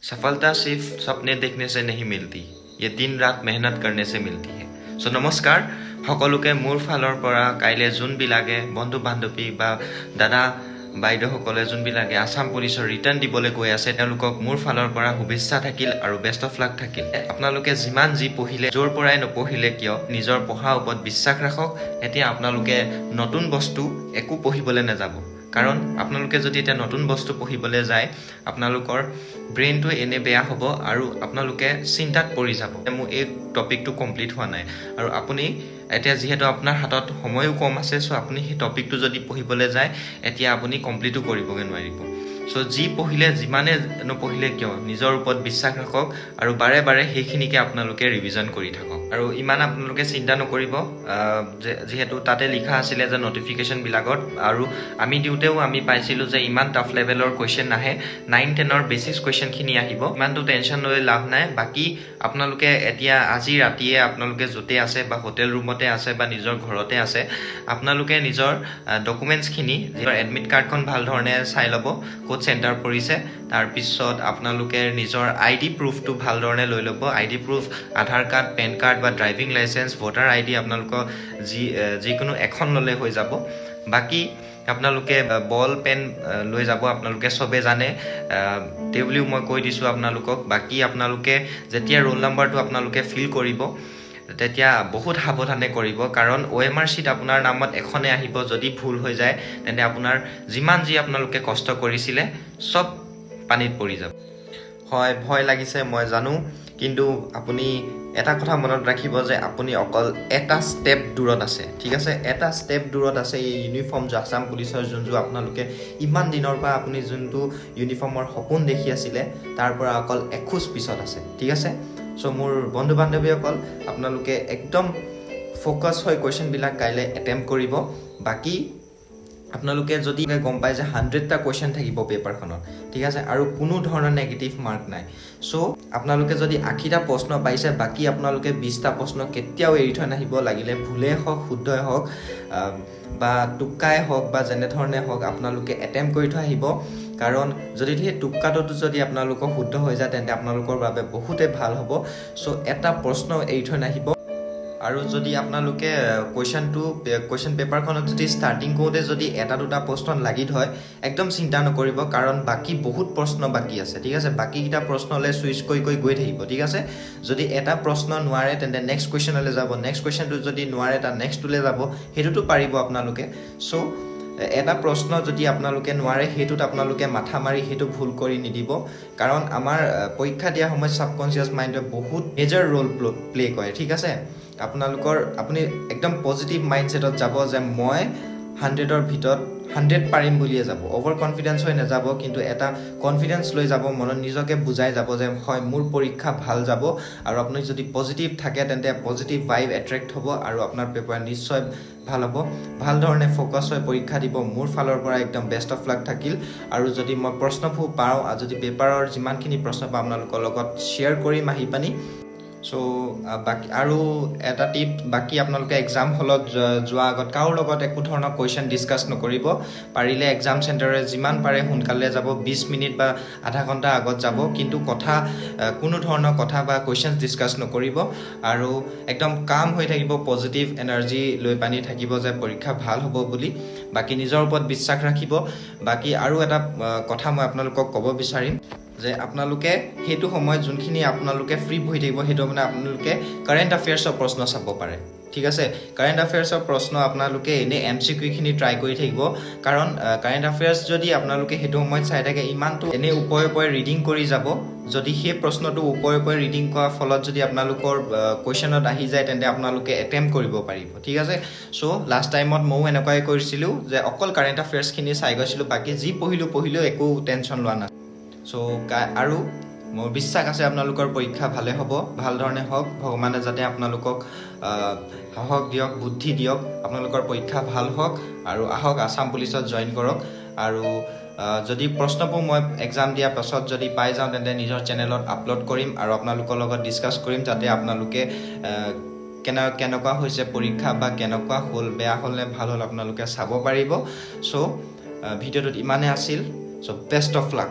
सफलता सिर्फ सपने देखने से नहीं मिलती, ये दिन रात मेहनत करने से मिलती है। सो नमस्कार সকলোকে মোৰ ফালৰ পৰা কাইলে যোনবিলাকে বন্ধু বান্ধৱী বা দাদা বাইদেউসকলে যোনবিলাকে আসাম পুলিচৰ ৰিটাৰ্ণ দিবলৈ গৈ আছে তেওঁলোকক মোৰ ফালৰ পৰা শুভেচ্ছা থাকিল আৰু বেষ্ট অফ লাক থাকিল। আপোনালোকে যিমান যি পঢ়িলে য'ৰ পৰাই নপঢ়িলে কিয় নিজৰ পঢ়াৰ ওপৰত বিশ্বাস ৰাখক। এতিয়া আপোনালোকে নতুন বস্তু একো পঢ়িবলৈ নাযাব, কাৰণ আপোনালোকে যদি এটা নতুন বস্তু পঢ়িবলৈ যায় আপোনালোকৰ ব্ৰেইনটো এনে বেয়া হ'ব আৰু আপোনালোকে চিন্তাত পৰি যাব। মোৰ এই টপিকটো কমপ্লিট হোৱা নাই আৰু আপুনি এতিয়া যিহেতু আপোনাৰ হাতত সময়ো কম আছে, চ' আপুনি সেই টপিকটো যদি পঢ়িবলৈ যায় এতিয়া আপুনি কমপ্লিটো কৰিবগৈ নোৱাৰিব। চ' যি পঢ়িলে যিমানে নপঢ়িলে কিয় নিজৰ ওপৰত বিশ্বাস ৰাখক আৰু বাৰে বাৰে সেইখিনিকে আপোনালোকে ৰিভিজন কৰি থাকক। আৰু ইমান আপোনালোকে চিন্তা নকৰিব, যিহেতু তাতে লিখা আছিলে যে নটিফিকেশ্যনবিলাকত আৰু আমি দিওঁতেও আমি পাইছিলোঁ যে ইমান টাফ লেভেলৰ কুৱেশ্যন নাহে, 9-10ৰ বেচিক কুৱেশ্যনখিনি আহিব। ইমানটো টেনশ্যন লৈ লাভ নাই। বাকী আপোনালোকে এতিয়া আজি ৰাতিয়ে আপোনালোকে য'তে আছে বা হোটেল ৰুমতে আছে বা নিজৰ ঘৰতে আছে, আপোনালোকে নিজৰ ডকুমেণ্টছখিনি নিজৰ এডমিট কাৰ্ডখন ভাল ধৰণে চাই ল'ব ক'ত চেণ্টাৰ পৰিছে। তাৰপিছত আপোনালোকে নিজৰ ID প্ৰুফটো ভাল ধৰণে লৈ ল'ব। ID প্ৰুফ আধাৰ কাৰ্ড, পেন কাৰ্ড বা ড্ৰাইভিং লাইচেঞ্চ, ভোটাৰ ID আপোনালোকৰ যিকোনো এখন ল'লে হৈ যাব। বাকী আপোনালোকে বল পেন লৈ যাব, আপোনালোকে চবে জানে, তেও মই কৈ দিছোঁ আপোনালোকক। বাকী আপোনালোকে যেতিয়া ৰোল নাম্বাৰটো আপোনালোকে ফিল কৰিব তেতিয়া বহুত সাৱধানে কৰিব, কাৰণ OMR শ্বীট আপোনাৰ নামত এখনে আহিব। যদি ভুল হৈ যায় তেন্তে আপোনাৰ যিমান যি আপোনালোকে কষ্ট কৰিছিলে চব পানীত পৰি যাব। হয়, ভয় লাগিছে মই জানো, কিন্তু আপুনি এটা কথা মনত ৰাখিব যে আপুনি অকল এটা ষ্টেপ দূৰত আছে, ঠিক আছে? এটা ষ্টেপ দূৰত আছে এই ইউনিফৰ্ম আসাম পুলিচৰ যোনটো আপোনালোকে ইমান দিনৰ পৰা আপুনি যোনটো ইউনিফৰ্মৰ সপোন দেখি আছিলে তাৰ পৰা অকল এখোজ পিছত আছে, ঠিক আছে? চ' মোৰ বন্ধু বান্ধৱীসকল আপোনালোকে একদম ফ'কাছ হৈ কুৱেশ্যনবিলাক কাইলৈ এটেম্প্ট কৰিব। বাকী আপোনালোকে যদি গম পায় যে 100টা কুৱেশ্যন থাকিব পেপাৰখনত, ঠিক আছে, আৰু কোনো ধৰণৰ নেগেটিভ মাৰ্ক নাই। চ' আপোনালোকে যদি 80টা প্ৰশ্ন পাইছে, বাকী আপোনালোকে 20টা প্ৰশ্ন কেতিয়াও এৰি থৈ নাহিব। লাগিলে ভুলেই হওক, শুদ্ধই হওক বা টোক্কাই হওক বা যেনেধৰণে হওক আপোনালোকে এটেম্প্ট কৰি থৈ আহিব। কাৰণ যদি সেই টোক্কাটোতো যদি আপোনালোকৰ শুদ্ধ হৈ যায় তেন্তে আপোনালোকৰ বাবে বহুতেই ভাল হ'ব। চ' এটা প্ৰশ্ন এৰি থৈ নাহিব। আৰু যদি আপোনালোকে কুৱেশ্যন পেপাৰখনত যদি ষ্টাৰ্টিং কৰোঁতে যদি এটা দুটা প্ৰশ্ন লাগি থয় একদম চিন্তা নকৰিব, কাৰণ বাকী বহুত প্ৰশ্ন বাকী আছে, ঠিক আছে? বাকীকেইটা প্ৰশ্নলৈ চুইচ কৰি গৈ থাকিব, ঠিক আছে? যদি এটা প্ৰশ্ন নোৱাৰে তেন্তে নেক্সট কুৱেশ্যনলৈ যাব, নেক্সট কুৱেশ্যনটো যদি নোৱাৰে তাৰ নেক্সটটোলৈ যাব, সেইটোতো পাৰিব আপোনালোকে। চ' এটা প্ৰশ্ন যদি আপোনালোকে নোৱাৰে সেইটোত আপোনালোকে মাথা মাৰি সেইটো ভুল কৰি নিদিব, কাৰণ আমাৰ পৰীক্ষা দিয়া সময়ত ছাবকনচিয়াছ মাইণ্ডে বহুত মেজৰ ৰোল প্লে কৰে, ঠিক আছে? আপুনি একদম পজিটিভ মাইণ্ডছেটত যাব যে মই 100ৰ ভিতৰত 100 পাৰিম বুলিয়ে যাব। অভাৰ কনফিডেঞ্চ হৈ নাযাব, কিন্তু এটা কনফিডেঞ্চ লৈ যাব, মনত নিজকে বুজাই যাব যে হয় মোৰ পৰীক্ষা ভাল যাব। আৰু আপুনি যদি পজিটিভ থাকে তেন্তে পজিটিভ ভাইব এট্ৰেক্ট হ'ব আৰু আপোনাৰ পেপাৰ নিশ্চয় ভাল হ'ব। ভাল ধৰণে ফ'কাছ হৈ পৰীক্ষা দিব। মোৰ ফালৰ পৰা একদম বেষ্ট অফ লাক থাকিল। আৰু যদি মই প্ৰশ্নবোৰ পাওঁ, যদি পেপাৰৰ যিমানখিনি প্ৰশ্ন পাওঁ আপোনালোকৰ লগত শ্বেয়াৰ কৰিম আহি পানি। চ' বাকী আৰু এটা টিপ, বাকী আপোনালোকে এক্সাম হলত যোৱাৰ আগত কাৰো লগত একো ধৰণৰ কুৱেশ্যন ডিছকাছ নকৰিব। পাৰিলে এক্সাম চেণ্টাৰে যিমান পাৰে সোনকালে যাব, 20 মিনিট বা আধা ঘণ্টা আগত যাব, কিন্তু কোনো ধৰণৰ কথা বা কুৱেশ্যন ডিছকাছ নকৰিব আৰু একদম কাম হৈ থাকিব, পজিটিভ এনাৰ্জি লৈ পানি থাকিব যে পৰীক্ষা ভাল হ'ব বুলি। বাকী নিজৰ ওপৰত বিশ্বাস ৰাখিব। বাকী আৰু এটা কথা মই আপোনালোকক ক'ব বিচাৰিম যে আপোনালোকে সেইটো সময়ত যোনখিনি আপোনালোকে ফ্ৰী বহি থাকিব সেইটো মানে আপোনালোকে কাৰেণ্ট এফেয়াৰ্ছৰ প্ৰশ্ন চাব পাৰে, ঠিক আছে? কাৰেণ্ট এফেয়াৰ্ছৰ প্ৰশ্ন আপোনালোকে এনেই MCQখিনি ট্ৰাই কৰি থাকিব, কাৰণ কাৰেণ্ট এফেয়াৰ্ছ যদি আপোনালোকে সেইটো সময়ত চাই থাকে ইমানটো এনেই ওপৰে ৰিডিং কৰি যাব। যদি সেই প্ৰশ্নটো ওপৰে ৰিডিং কৰাৰ ফলত যদি আপোনালোকৰ কুৱেশ্যনত আহি যায় তেন্তে আপোনালোকে এটেম্প্ট কৰিব পাৰিব, ঠিক আছে? চ' লাষ্ট টাইমত ময়ো এনেকুৱাই কৰিছিলোঁ যে অকল কাৰেণ্ট এফেয়াৰ্ছখিনি চাই গৈছিলোঁ, বাকী যি পঢ়িলোঁ একো টেনশ্যন লোৱা নাছিল। চ' আৰু মোৰ বিশ্বাস আছে আপোনালোকৰ পৰীক্ষা ভালে হ'ব, ভাল ধৰণে হওক। ভগৱানে যাতে আপোনালোকক সাহস দিয়ক, বুদ্ধি দিয়ক, আপোনালোকৰ পৰীক্ষা ভাল হওক আৰু আহক আসাম পুলিচত জইন কৰক। আৰু যদি প্ৰশ্নবোৰ মই এক্সাম দিয়াৰ পাছত যদি পাই যাওঁ তেন্তে নিজৰ চেনেলত আপলোড কৰিম আৰু আপোনালোকৰ লগত ডিছকাছ কৰিম, যাতে আপোনালোকে কেনেকুৱা হৈছে পৰীক্ষা বা কেনেকুৱা হ'ল, বেয়া হ'ল নে ভাল হ'ল আপোনালোকে চাব পাৰিব। চ' ভিডিঅ'টোত ইমানেই আছিল। চ' বেষ্ট অফ লাক।